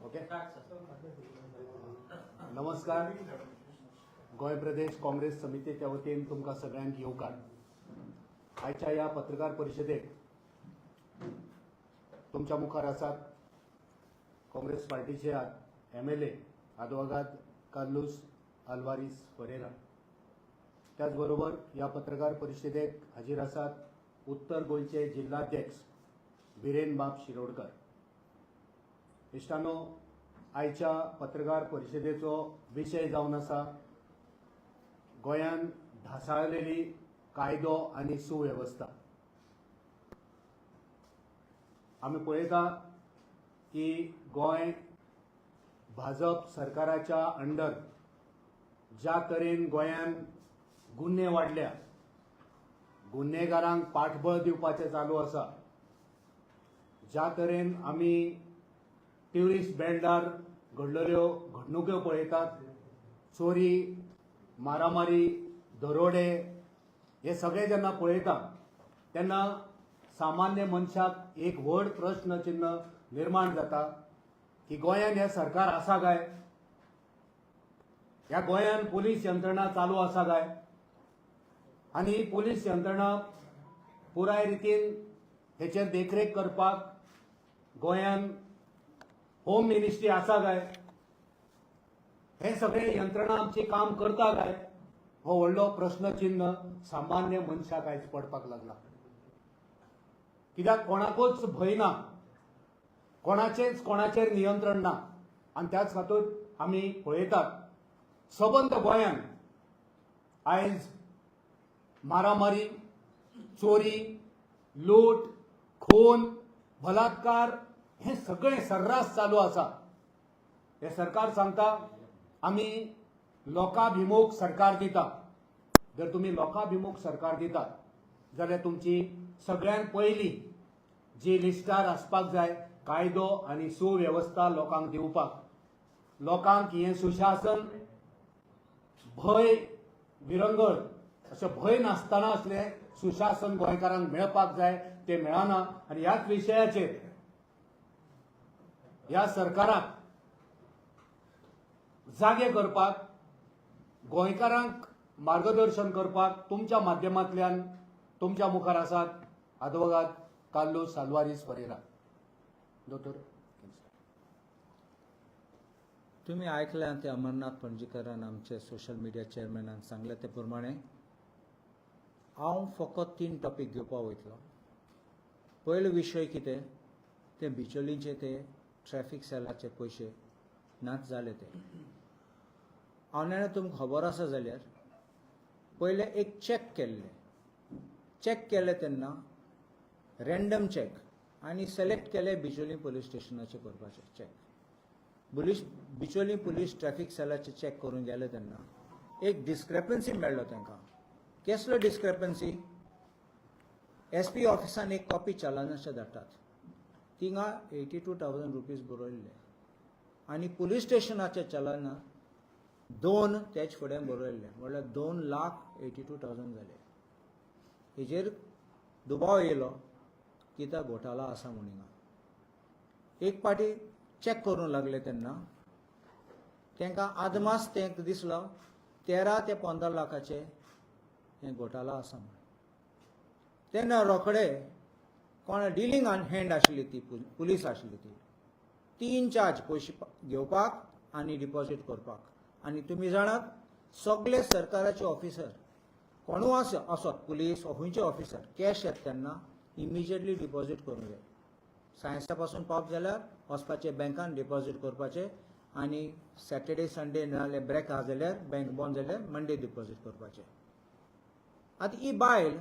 Okay. नमस्कार. गोय प्रदेश काँग्रेस समितीच्या वतीन तुमकां सगळ्यांक येवकार. आयच्या ह्या पत्रकार परिशदेक तुमच्या मुखार आसात काँग्रेस पार्टीचे MLA advogado Carlos Alvares Ferreira. त्याचबरोबर या पत्रकार परिषदेक हाजीर आसात उत्तर गोंयचे जिल्हाध्यक्ष बिरेन बाब शिरोडकर. इश्टानो, आयच्या पत्रकार परिषदेचो विशय जावन आसा गोंयान ढासळलेली कायदो आनी सुवेवस्था. आमी पळयता की गोंय भाजप सरकाराच्या अंडर ज्या तरेन गोंयान गुन्हे वाडल्या, गुन्हेगारांक पाठबळ दिवपाचें चालू आसा, ज्या तरेन आमी ट्युरिस्ट बेल्डार घडलेल्यो घडणुको पळयतात, चोरी, मारामारी, दरोडे, हे सगळे जेन्ना पळयता तेन्ना सामान्य मनशाक एक व्हड प्रश्नचिन्ह निर्माण जाता की गोंयान हें सरकार आसा काय, ह्या गोंयान पुलीस यंत्रणा चालू आसा काय, आनी ही पुलीस यंत्रणा पुराय रितीन हेचेर देखरेख करपाक गोंयान होम मिनिस्ट्री आसा काय, हे सगळे यंत्रणा आमची काम करता काय, हो व्हडलो प्रश्नचिन्ह सामान्य मनशाक आयज पडपाक लागला. कित्याक कोणाकूच भंय ना, कोणाचेच कोणाचेर नियंत्रण ना. आनी त्याच खातीर आमी पळयतात सबंद गोंयान आयज मारामारी, चोरी, लूट, खून, बलात्कार हे सगळे सर्रास चालू आसा. हे सरकार सांगता आमी लोकाभिमुख सरकार दिता. जर तुमी लोकाभिमुख सरकार दितात जाल्यार तुमची सगळ्यात पयली जी लिस्टार आसपाक जाय कायदो आनी सुवेवस्था लोकांक दिवपाक. लोकांक हे सुशासन, भय, विरंगळ अशें भय नासतना असलें सुशासन गोंयकारांक मेळपाक जाय, ते मेळना. आनी ह्याच विशयाचेर ह्या सरकाराक जागे करपाक, गोंयकारांक मार्गदर्शन करपाक तुमच्या माध्यमांतल्यान तुमच्या मुखार आसात advogado कार्लोस आल्वारीस फरेरा. दोतोर, तुम्ही ऐकल्या ते अमरनाथ पणजीकरान आमचे सोशल मिडिया चेअरमॅनान सांगले ते प्रमाणे हांव फकत 3 टॉपिक घेवपाक वयतलो. पयलो विशय कितें ते बिचोलींचे ते ट्रॅफिक सेलाचे पयशे नाच जाले ते. हांवें तुमकां खबर आसा जाल्यार पयले एक चॅक केल्ले तेन्ना रँडम चॅक आनी सिलेक्ट केले बिचोली पुलीस स्टेशनाचे करपाचे check. Bicholim police traffic सेलाचे check करून गेले तेन्ना एक डिस्क्रेपन्सी मेळ्ळो तांकां. कसलो डिस्क्रेपन्सी? SP ऑफिसान एक कॉपी चलनाचे धाडटात, थिंगा 82,000 रुपीज बरयल्ले आनी पुलीस स्टेशनाचे चलना 2 तेच फुडें बरयल्ले, म्हणल्यार 2,82,000 जाले. हेजेर दुबाव येयलो की तो घोटाळा आसा म्हणून. एक पाटी चॅक करूंक लागले तेन्ना तांकां आदमास तेंक दिसलो 13 ते 15 लाखाचे हे घोटाळा आसा म्हणून. तेन्ना रोखडे कोण डिलींग हँड आशिल्ली ती पुलीस आशिल्ली ती 3 चार्ज पयशे घेवपाक आनी डिपॉझीट करपाक. आनी तुमी जाणात सगळे सरकाराचे ऑफिसर कोणू असोत पुलीस खंयचे ऑफिसर कॅश येता तेन्ना इमिजिएटली डिपॉझीट करूंक जाय. सायन्सा पासून पावप जाल्यार वचपाचें बँकान डिपॉझीट करपाचें आनी सॅटर्डे संडे नाजाल्यार ब्रेक आहा जाल्यार बँक बंद जाल्यार मंडे डिपॉझीट करपाचें. आतां ही बायल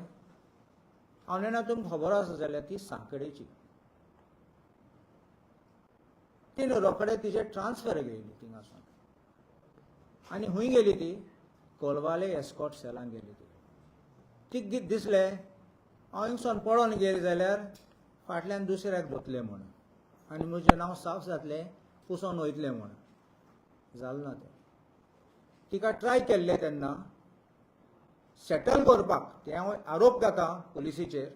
हांवें तुमकां खबर आसा जाल्यार ती सांकडेची. तिणें रोखडे तिचे ट्रान्सफर गेली थिंगासून आनी खंय गेली ती कोलवाले एस्कॉट सेलान गेली ती. तिका दिसलें हांव हिंगसून पळोवन गेलें जाल्यार फाटल्यान दुसऱ्याक धोतलें म्हणून आनी म्हजें नांव साफ जातलें, पुसोन वयतलें म्हणून. जालें ना तें. तिका ट्राय केल्लें तेन्ना सेटल करपाक ते आरोप जाता पुलिसीचेर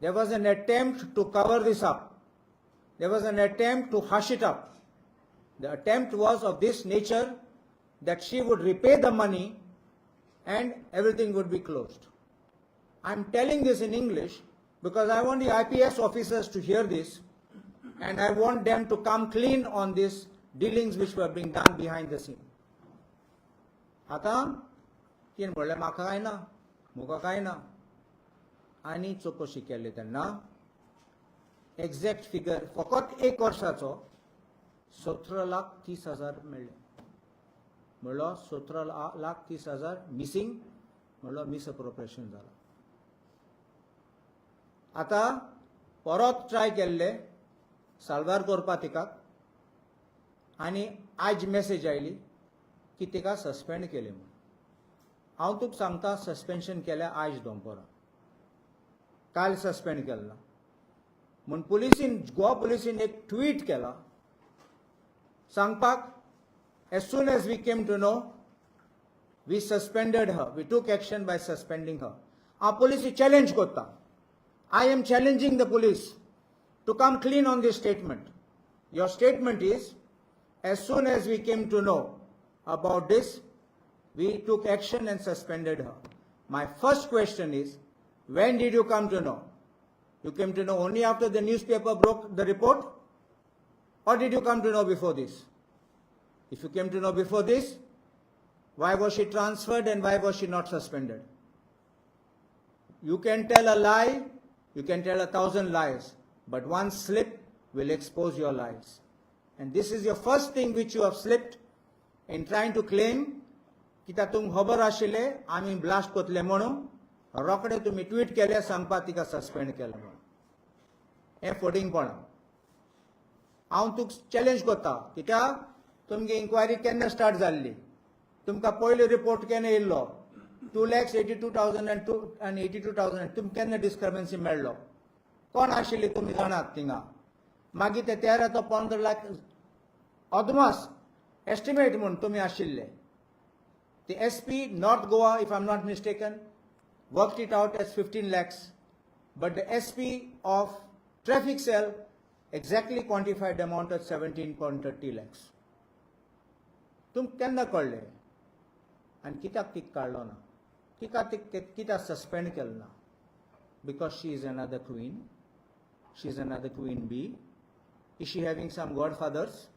There was an attempt to cover this up. There was an attempt to hush it up. The attempt was of this nature that she would repay the money and everything would be closed. I'm telling this in English because I want the IPS officers to hear this, and I want them to come clean on these dealings which were being done behind the scene. आता तीन म्हणलें म्हाका काय ना, मुका काय ना, आनी चौकशी केली तेन्ना एक्झॅक्ट फिगर फकत 1 वर्साचो 17,30,000 मेळ्ळे. म्हणलो 17,30,000 मिसिंग, म्हणलो मिसअप्रोप्रिएशन जाला. आता परत ट्राय केल्ले साल्वार करपा तिका, आनी आज मेसेज आयली की तिका सस्पेंड केले म्हणून. हांव तुका सांगता सस्पेन्शन केल्या आज दनपारां, काल सस्पेंड केल्ला म्हूण पुलिसीन, गोवा पुलिसीन एक ट्वीट केला सांगपाक, as soon as we came to know, we suspended her, we took action by suspending her. हांव पुलिसी चॅलेंज करता. I am challenging the police to come clean on this statement. Your statement is, as soon as we came to know about this, we took action and suspended her. My first question is, when did you come to know? You came to know only after the newspaper broke the report? Or did you come to know before this? If you came to know before this, why was she transferred and why was she not suspended? You can tell a lie, you can tell 1,000 lies, but one slip will expose your lies. And this is your first thing which you have slipped in trying to claim की तातूंत खबर आशिल्ले आमी blast कोतले म्हणून रोखडे तुमी tweet केले सांगपा तिका सस्पेंड केलें म्हणून. हें फटींगपणां. हांव तुका चॅलेंज करता कित्याक तुमगे इन्क्वायरी केन्ना स्टार्ट जाल्ली, तुमकां पयलो रिपोर्ट केन्ना येयल्लो, 2,82,000 and 82,000, तुमकां केन्ना डिस्क्रबन्सी मेळ्ळो, कोण आशिल्ले तुमी जाणात थिंगा. मागीर ते 13 to 15 लाख अदमास एस्टिमेट म्हणून तुमी आशिल्ले. The SP North Goa, if I'm not mistaken, worked it out as 15 lakhs, but the SP of traffic cell exactly quantified the amount at 17.30 lakhs. तुम केन्ना कळ्ळे आनी कित्याक तीक काडलो ना, कित्याक सस्पेंड केलो ना? Because she is another queen, she is another queen bee. Is she having some godfathers?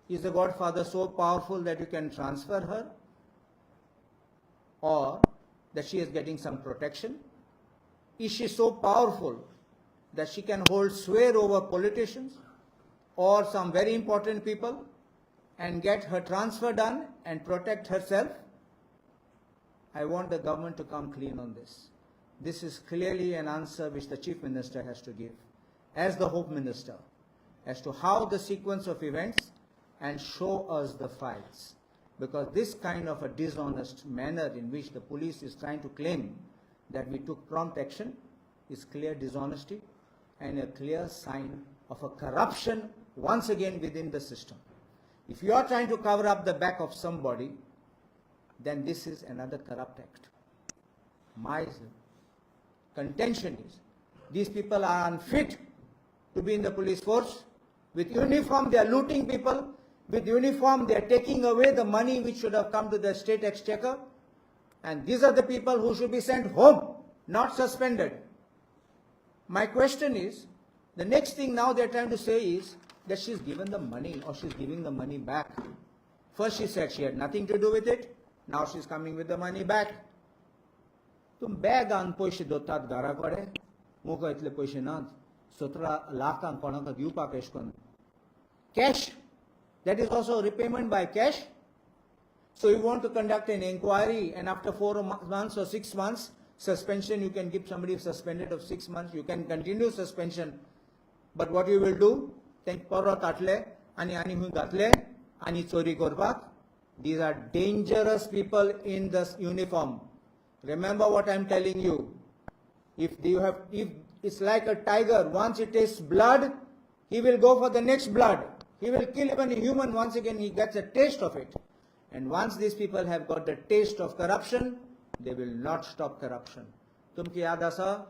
Is the godfather so powerful that you can transfer her? Or that she is getting some protection? Is she so powerful that she can hold sway over politicians or some very important people and get her transfer done and protect herself? I want the government to come clean on this. This is clearly an answer which the Chief Minister has to give as the Home Minister as to how the sequence of events and show us the files. Because this kind of a dishonest manner in which the police is trying to claim that we took prompt action is clear dishonesty and a clear sign of a corruption once again within the system. If you are trying to cover up the back of somebody, then this is another corrupt act. My contention is these people are unfit to be in the police force. With uniform they are looting people. With uniform they are taking away the money which should have come to the state exchequer. And these are the people who should be sent home, not suspended. My question is, the next thing now they are trying to say is that she's given the money or she's giving the money back. First she said she had nothing to do with it. Now she's coming with the money back. तुम bag आन पयशे दोतात घरा कडेन, मुका इतले पयशे नात, 17 लाखांक कोणाक दिवपाक एश कोन्न. Cash, that is also repayment by cash. So you want to conduct an inquiry and after 4 months or 6 months, suspension, you can keep somebody suspended of 6 months, you can continue suspension. But what you will do, then परत आटले आनी हूंय घातले आनी चोरी करपाक. These are dangerous people in this uniform. Remember what I'm telling you. If it's like a tiger, once it tastes blood, he will go for the next blood. He will kill even a human once again he gets a taste of it. And once these people have got the taste of corruption, they will not stop corruption. तुमकी याद आसा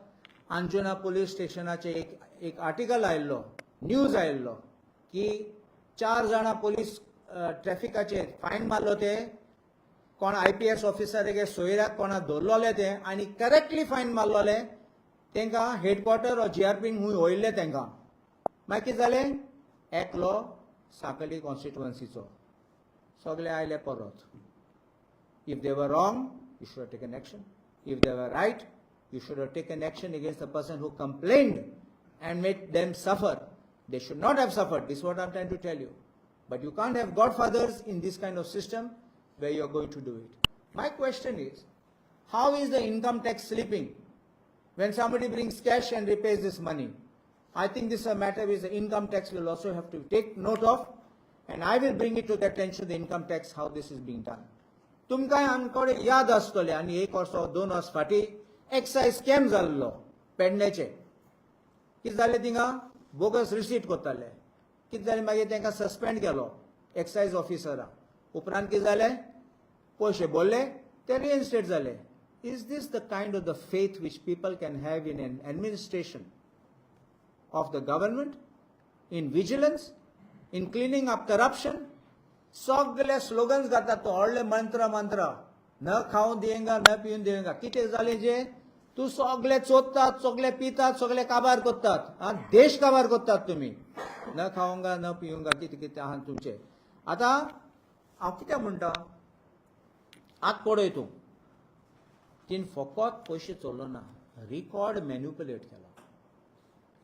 Anjuna police स्टेशनाचे एक article आयिल्लो, news आयिल्लो की 4 जाणां police ट्रॅफिकाचे fine मारलो ते कोण IPS ऑफिसर सोयऱ्याक कोणा दवरलोले ते आनी करेक्टली फायन मारलोले तांकां हेडक्वॉर्टर ऑफ GRP खूंय वयल्ले तांकां. मागीर कितें जालें, एकलो सांकली कॉन्स्टिट्युएन्सीचो सगळे आयले परत. If they were wrong, you should have taken action. If they were right, you should have taken action against the person who complained and made them suffer. They should not have suffered. This is what I'm trying to tell you. But you can't have godfathers in this kind of system where you're going to do it. My question is, how is the income tax slipping when somebody brings cash and repays this money? I think this is a matter which the income tax will also have to take note of, and I will bring it to the attention of the income tax how this is being done. तुमकां आमकडे याद आसतले आनी 1 verse 2 verse फाटी excise scam जाल्लो पेडणेचे. कितें जालें थिंगा bogus receipt कोत्ताले. कितें जालें मागीर तांकां सस्पेंड केलो एक्सायज ऑफिसरा. उपरांत कितें जालें, पयशे बोल्ले ते रिइन्स्टेट जाले. Is this the kind of the faith which people can have in an administration of the government, in vigilance, in cleaning up corruption? सगळे स्लोगन्स घालतात तो व्हडले मंत्र न खाऊन देंगा न पिवन देंगा. कितें जालें जे तूं सगळे चोदतात, सगळे पितात, सगळे काबार करतात, देश काबार करतात तुमी. न खाऊंगा न पिऊंगा कितें कितें आहा तुमचें. आतां हांव कितें म्हणटा, आत पळय तूं तीन फकत पयशे चोरलो ना, रिकॉर्ड मॅन्युपुलेट केलो.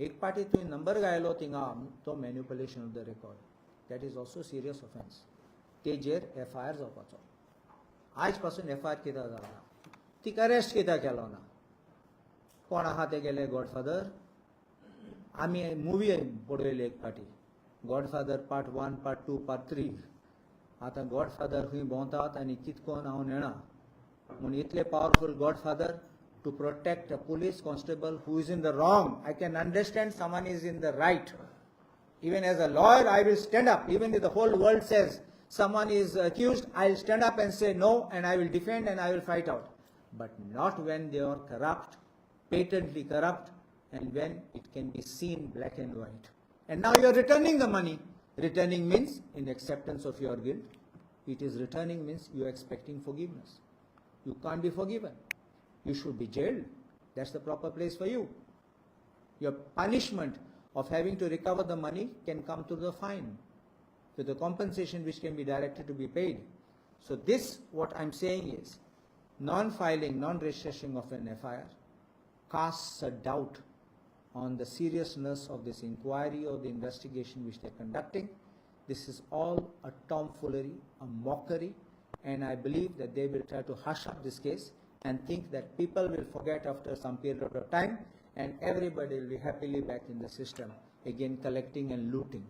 एक पाटी तुवें नंबर गायलो थिंगा तो manipulation of the record. That is also serious offence. तेजेर FIR जावपाचो. आयज पासून FIR कित्याक जावना, तीक अरेस्ट कित्याक केलो ना. कोण आहा ते गेले गॉडफादर. आमी मुवी पळयली एक पाटी, गॉडफादर पार्ट 1, पार्ट 2, पार्ट 3. आतां गॉडफादर खंय भोंवतात आनी कितकोन हांव नेणा म्हूण इतले powerful godfather to protect a police constable who is in the wrong. I can understand someone is in the right. Even as a lawyer, I will stand up. Even if the whole world says someone is accused, I'll stand up and say no, and I will defend and I will fight out. But not when they are corrupt, patently corrupt, and when it can be seen black and white. And now you're returning the money. Returning means in acceptance of your guilt. It is returning means you're expecting forgiveness. You can't be forgiven. You should be jailed. That's the proper place for you. Your punishment of having to recover the money can come through the fine, to the compensation which can be directed to be paid. So this, what I'm saying is, non-filing, non-registration of an FIR casts a doubt on the seriousness of this inquiry or the investigation which they're conducting. This is all a tomfoolery, a mockery, and I believe that they will try to hush up this case and think that people will forget after some period of time, and everybody will be happily back in the system, again collecting and looting.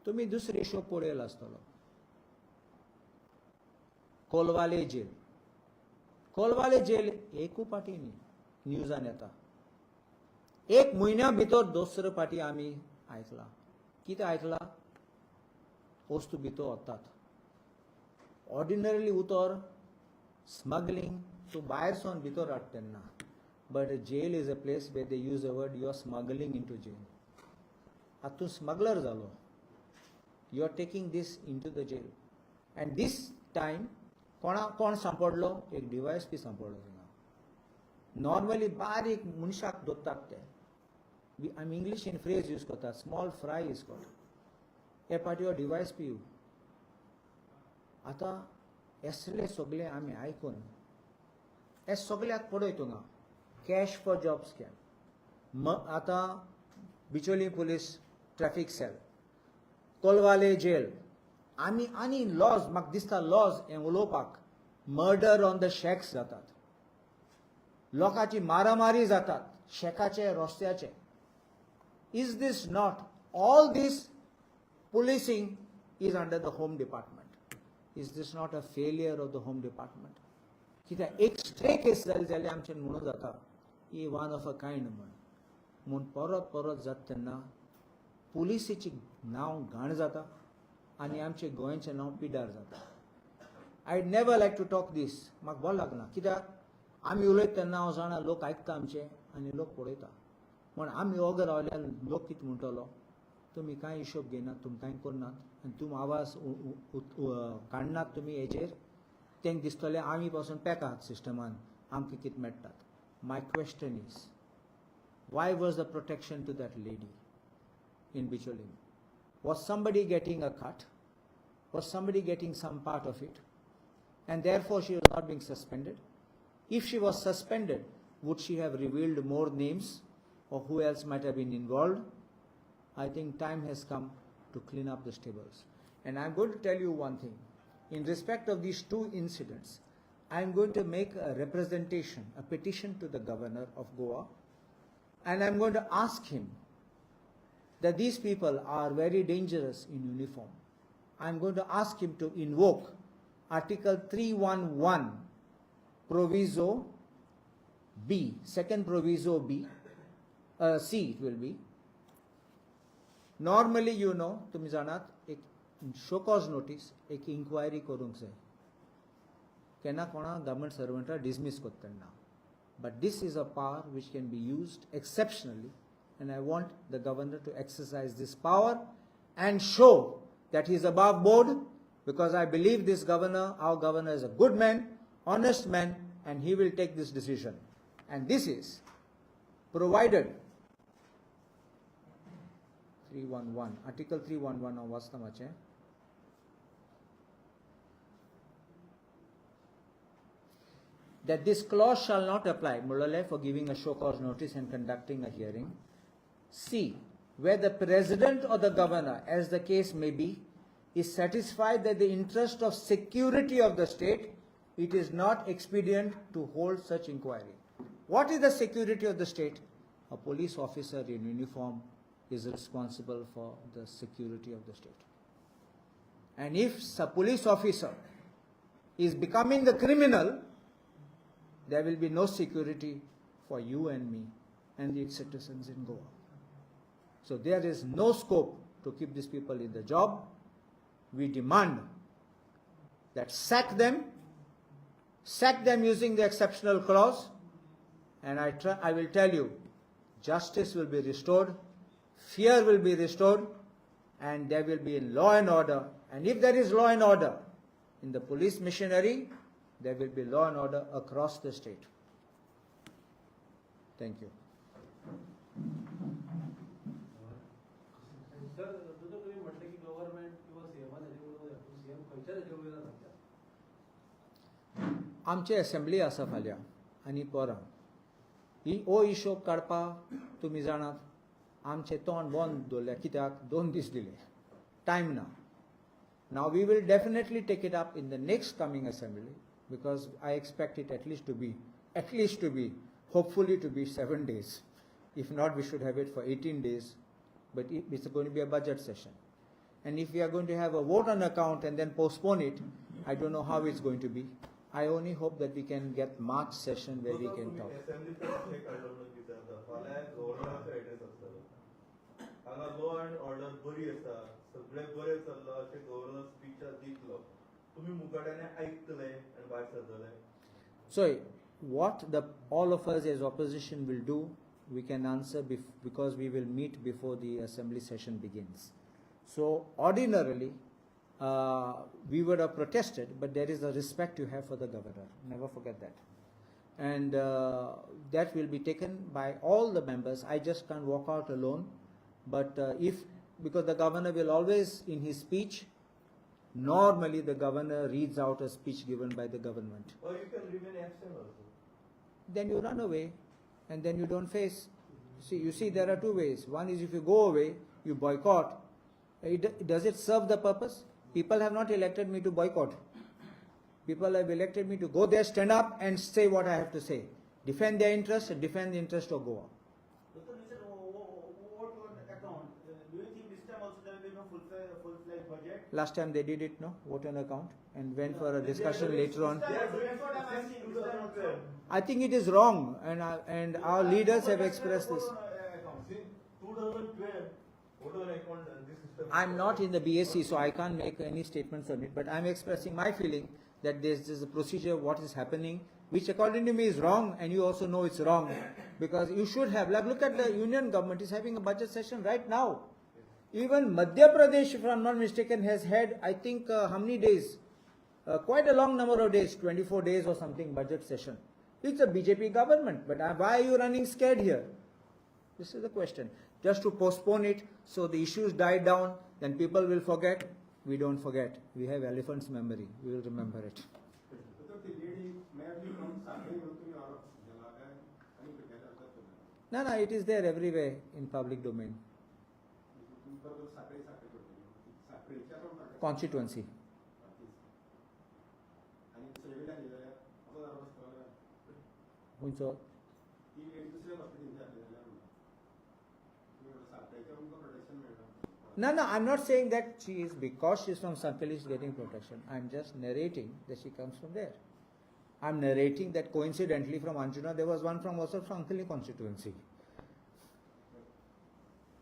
तुम्ही दुसरे show पळयलो आसतलो, Colvale jail. Colvale jail एकू पाटी न्ही, न्यूजान येता. 1 म्हयन्या भितर दुसरे पाटी आमी आयकला. कितें आयकला, वस्तू भितर वतात. ऑर्डिनरीली उतर स्मगलिंग तूं भायर सावन भितर हाड तेन्ना. But a jail is a place where they use the word you are smuggling into jail. Atu smuggler zalo. You are taking this into the jail. And this time, kon sampadlo? Ek device pi sampadlo. Normally, barik munshak dottat te. I'm English in phrase use kota. Small fry is called. A part your device pi you. Ata esle sogle ami icon. Es sogle ak podo itunga. Cash for job scam. आता Bicholim police traffic cell, Colvale jail. आनी laws म्हाका दिसता laws हें उलोवपाक. Murder on the shacks जातात, लोकांची मारामारी जातात शेकाचे रस्त्याचे. Is this not all this policing is under the home department? Is this not a failure of the home department? कित्याक एक स्ट्रे केस जाली जाल्यार आमच्यान म्हणून जाता ही वन ऑफ अ कायंड म्हूण परत परत जाता तेन्ना पुलिसेची नांव घाण जाता आनी आमचे गोंयचें नांव पिड्यार जाता. I never like to talk this. म्हाका बरो लागना कित्याक आमी उलयता तेन्ना हांव जाणा लोक आयकता आमचे आनी लोक पळयता म्हण आमी ओग रावल्यार लोक कितें म्हणटलो तुमी कांय हिशोब घेनात तुमी कांय करनात आनी तुमी आवाज काडनात तुमी हेचेर तेंक दिसतलें आमी पासून पेकात सिस्टमान आमकां कितें मेळटात my question is why was the protection to that lady in Bicholim? Was somebody getting a cut? Was somebody getting some part of it? And therefore she was not being suspended? If she was suspended, would she have revealed more names or who else might have been involved? I think time has come to clean up the stables. And I'm going to tell you one thing. In respect of these two incidents, I'm going to make a representation, a petition to the governor of Goa, and I'm going to ask him that these people are very dangerous in uniform. I'm going to ask him to invoke Article 311, Proviso B, second Proviso B, C it will be. Normally, you know, तुम्ही जाणात एक show cause notice एक inquiry करूंक जाय केन्ना कोणा government सर्वंटा dismiss करतना but this is a power which can be used exceptionally and I want the governor to exercise this power and show that he is above board because I believe this governor, our governor is a good man, honest man and he will take this decision and this is provided 311 article 311 of Vastamache that this clause shall not apply Mulale for giving a show cause notice and conducting a hearing. C, where the president or the governor, as the case may be, is satisfied that the interest of security of the state, it is not expedient to hold such inquiry. What is the security of the state? A police officer in uniform is responsible for the security of the state. And if a police officer is becoming the criminal, there will be no security for you and me and the citizens in Goa. So there is no scope to keep these people in the job. We demand that sack them using the exceptional clause, and I will tell you, justice will be restored, fear will be restored, and there will be law and order. And if there is law and order in the police machinery, there will be law and order across the state. Thank you. Sir तुझं तुम्ही म्हटलं की government किंवा CMR CM खंयच्या रेडिओवेला सांगता आमची assembly आसा फाल्यां आनी परां ही ओ हिशोब काडपाक तुमी जाणात आमचें तोंड बंद दवरल्या कित्याक 2 दीस दिले टायम ना. Now we will definitely take it up in the next coming assembly because I expect it at least to be, hopefully to be 7 days. If not, we should have it for 18 days. But it's going to be a budget session. And if we are going to have a vote on account and then postpone it, I don't know how it's going to be. I only hope that we can get March session where we can talk. law and order बरी आसा सगळे बरे चल्ला अशें governor स्पीचार दितलो तुम्ही मुखाट्याने ऐकतले आणि भायर सरतले. So what all of us as opposition will do, we can answer because we will meet before the assembly session begins. So ordinarily we would have protested, but there is a respect you have for the governor. Never forget that. And that will be taken by all the members. I just can't walk out alone. But because the governor will always, in his speech, normally the governor reads out a speech given by the government. Or you can remain absent also. Then you run away and then you don't face. You see, there are two ways. One is if you go away, you boycott. Does it serve the purpose? People have not elected me to boycott. People have elected me to go there, stand up and say what I have to say. Defend their interest and defend the interest of Goa. Last time they did it, no? Vote on account and went for a discussion later on. I think it is wrong and our leaders have expressed this. I'm not in the BSc, so I can't make any statements on it, but I'm expressing my feeling that this is a procedure, what is happening, which according to me is wrong, and you also know it's wrong, because you should have, like look at the union government is having a budget session right now. Even Madhya Pradesh, if I'm not mistaken, has had, I think, how many days? Quite a long number of days, 24 days or something, budget session. It's a BJP government, but why are you running scared here? This is the question. Just to postpone it, so the issues die down, then people will forget. We don't forget. We have elephant's memory. We will remember it. No, it is there everywhere in public domain. Constituency. Huncho. No, I'm not saying that she is, because she is from Sankali, is getting protection. I'm just narrating that she comes from there. I'm narrating that coincidentally from Anjuna, there was one from also from Sankali constituency.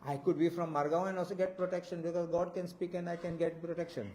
I could be from Margaon and also get protection, because God can speak and I can get protection.